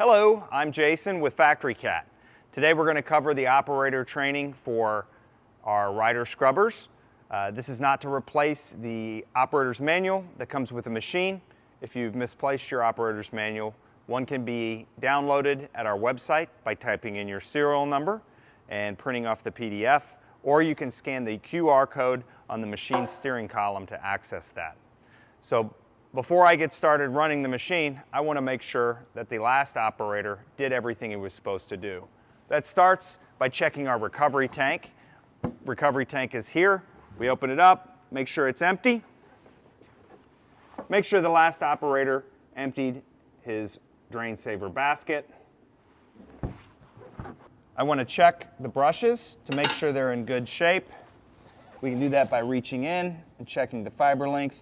Hello, I'm Jason with Factorycat. Today we're going to cover the operator training for our rider scrubbers. This is not to replace the operator's manual that comes with the machine. If you've misplaced your operator's manual, one can be downloaded at our website by typing in your serial number and printing off the PDF, or you can scan the QR code on the machine steering column to access that. So before I get started running the machine, I want to make sure that the last operator did everything he was supposed to do. That starts by checking our recovery tank. Recovery tank is here. We open it up, make sure it's empty. Make sure the last operator emptied his drain saver basket. I want to check the brushes to make sure they're in good shape. We can do that by reaching in and checking the fiber length.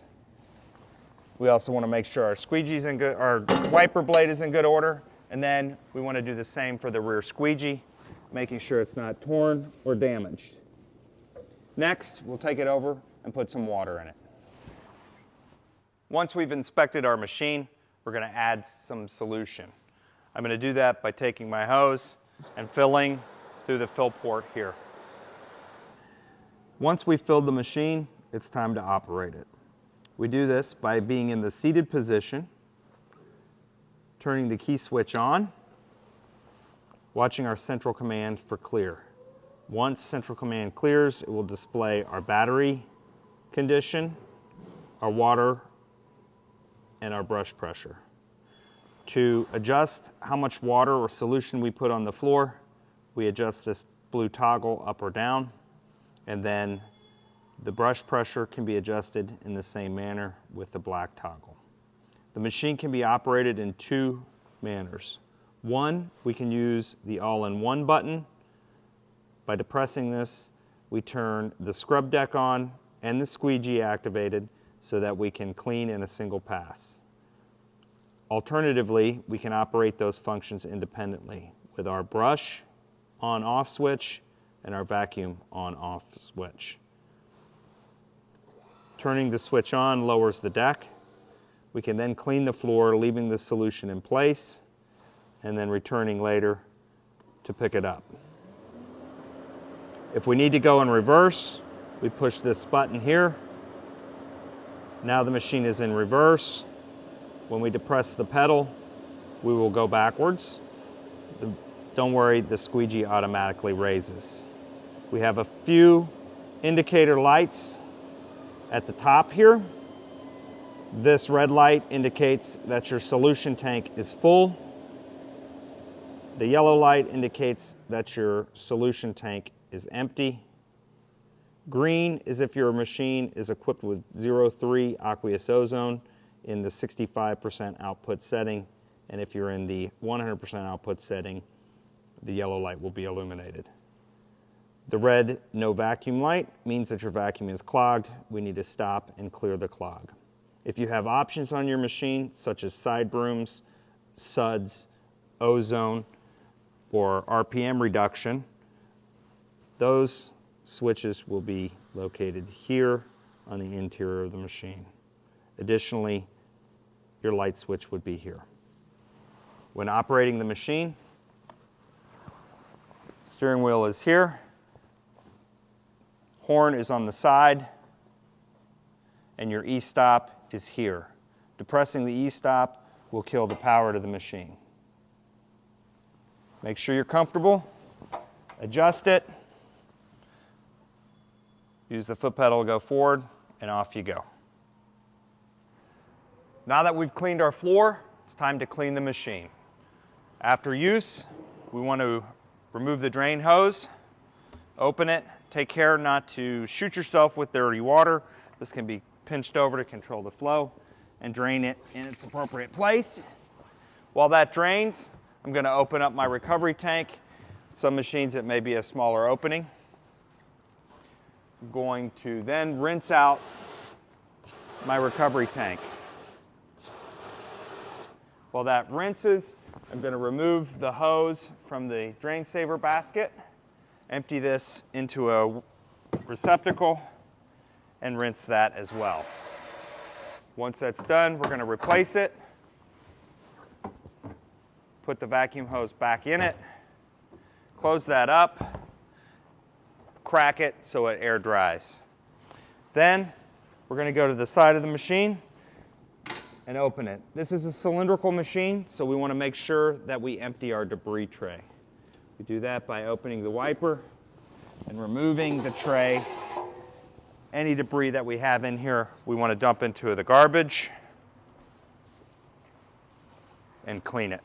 We also want to make sure our squeegee's in good, our wiper blade is in good order, and then we want to do the same for the rear squeegee, making sure it's not torn or damaged. Next, we'll take it over and put some water in it. Once we've inspected our machine, we're going to add some solution. I'm going to do that by taking my hose and filling through the fill port here. Once we've filled the machine, it's time to operate it. We do this by being in the seated position, turning the key switch on, watching our central command for clear. Once central command clears, it will display our battery condition, our water, and our brush pressure. To adjust how much water or solution we put on the floor, we adjust this blue toggle up or down, and then the brush pressure can be adjusted in the same manner with the black toggle. The machine can be operated in two manners. One, we can use the all-in-one button. By depressing this, we turn the scrub deck on and the squeegee activated so that we can clean in a single pass. Alternatively, we can operate those functions independently with our brush on-off switch and our vacuum on-off switch. Turning the switch on lowers the deck. We can then clean the floor, leaving the solution in place, and then returning later to pick it up. If we need to go in reverse, we push this button here. Now the machine is in reverse. When we depress the pedal, we will go backwards. Don't worry, the squeegee automatically raises. We have a few indicator lights at the top here. This red light indicates that your solution tank is full. The yellow light indicates that your solution tank is empty. Green is if your machine is equipped with 0.3 aqueous ozone in the 65% output setting, and if you're in the 100% output setting, the yellow light will be illuminated. The red no vacuum light means that your vacuum is clogged. We need to stop and clear the clog. If you have options on your machine, such as side brooms, suds, ozone, or RPM reduction, those switches will be located here on the interior of the machine. Additionally, your light switch would be here. When operating the machine, steering wheel is here. Horn is on the side, and your e-stop is here. Depressing the e-stop will kill the power to the machine. Make sure you're comfortable, adjust it, use the foot pedal to go forward, and off you go. Now that we've cleaned our floor, it's time to clean the machine. After use, we want to remove the drain hose, open it. Take care not to shoot yourself with dirty water. This can be pinched over to control the flow and drain it in its appropriate place. While that drains, I'm going to open up my recovery tank. Some machines it may be a smaller opening. I'm going to then rinse out my recovery tank. While that rinses, I'm going to remove the hose from the drain saver basket. Empty this into a receptacle and rinse that as well. Once that's done, we're going to replace it. put the vacuum hose back in it, close that up, crack it so it air dries. Then we're going to go to the side of the machine and open it. This is a cylindrical machine, so we want to make sure that we empty our debris tray. We do that by opening the wiper and removing the tray. Any debris that we have in here, we want to dump into the garbage and clean it.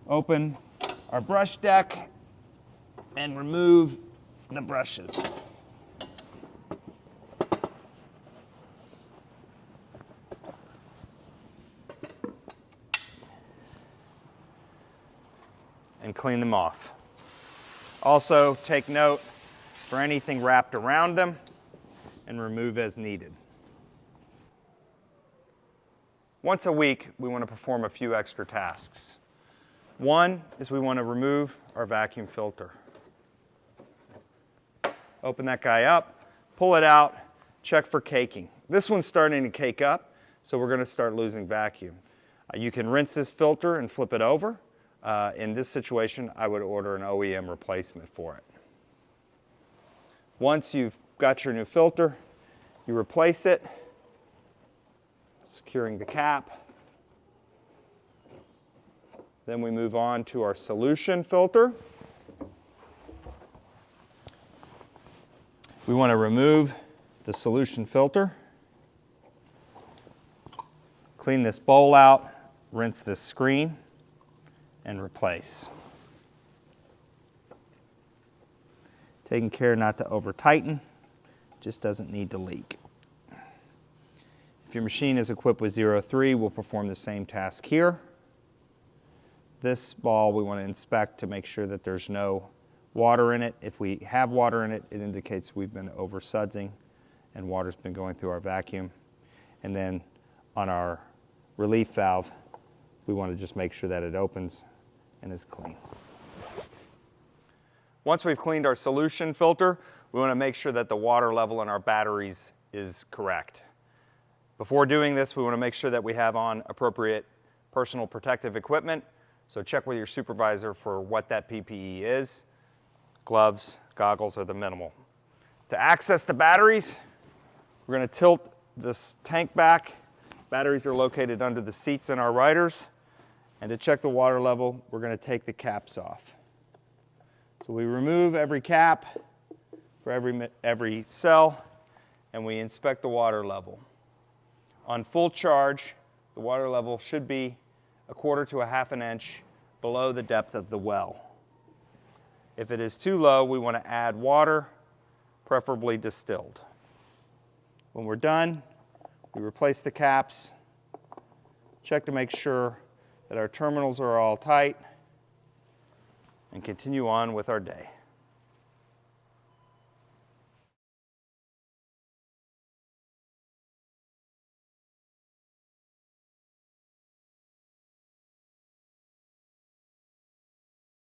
Open our brush deck and remove the brushes. And clean them off. Also, take note for anything wrapped around them and remove as needed. Once a week, we want to perform a few extra tasks. One is we want to remove our vacuum filter. Open that guy up, pull it out, check for caking. This one's starting to cake up, so we're going to start losing vacuum. You can rinse this filter and flip it over. In this situation, I would order an OEM replacement for it. Once you've got your new filter, you replace it, securing the cap. Then we move on to our solution filter. We want to remove the solution filter, clean this bowl out, rinse this screen, and replace. Taking care not to over tighten, just doesn't need to leak. If your machine is equipped with 03, we'll perform the same task here. This ball we want to inspect to make sure that there's no water in it. If we have water in it, it indicates we've been over sudsing and water's been going through our vacuum. And then on our relief valve, we want to just make sure that it opens and is clean. Once we've cleaned our solution filter, we want to make sure that the water level in our batteries is correct. Before doing this, we want to make sure that we have on appropriate personal protective equipment. So check with your supervisor for what that PPE is. Gloves, goggles are the minimal. To access the batteries, we're going to tilt this tank back. Batteries are located under the seats in our riders. And to check the water level, we're going to take the caps off. So we remove every cap for every cell, and we inspect the water level. On full charge, the water level should be 1/4 to 1/2 inch below the depth of the well. If it is too low, we want to add water, preferably distilled. When we're done, we replace the caps, check to make sure that our terminals are all tight, and continue on with our day.